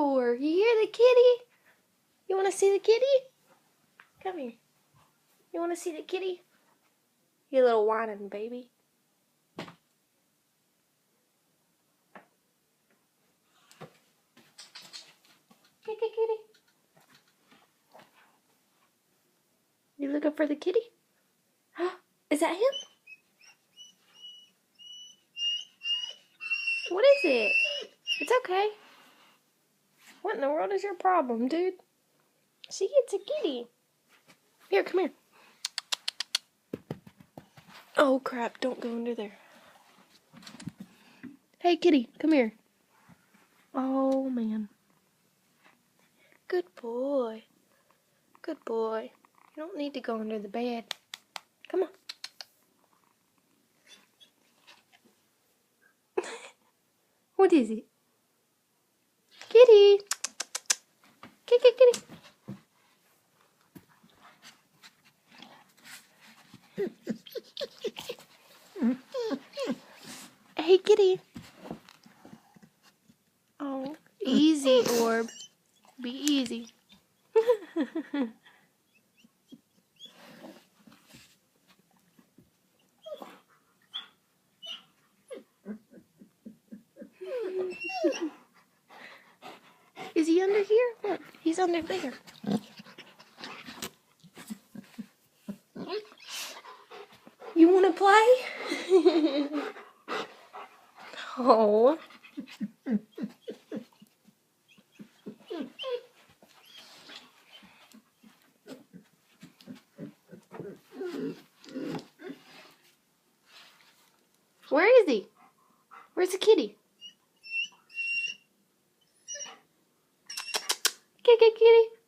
for? You hear the kitty? You want to see the kitty? Come here. You want to see the kitty? You little whining baby. Kitty. You looking for the kitty? Is that him? What is it? It's okay. What in the world is your problem, dude? See, it's a kitty. Here, come here. Oh, crap. Don't go under there. Hey, kitty, come here. Oh, man. Good boy. Good boy. You don't need to go under the bed. Come on. What is it? Kitty. Kitty. Hey, kitty. Oh, easy, Orb. Be easy. Is he under here? Look, he's under there. You want to play? Oh. Where is he? Where's the kitty? Kitty.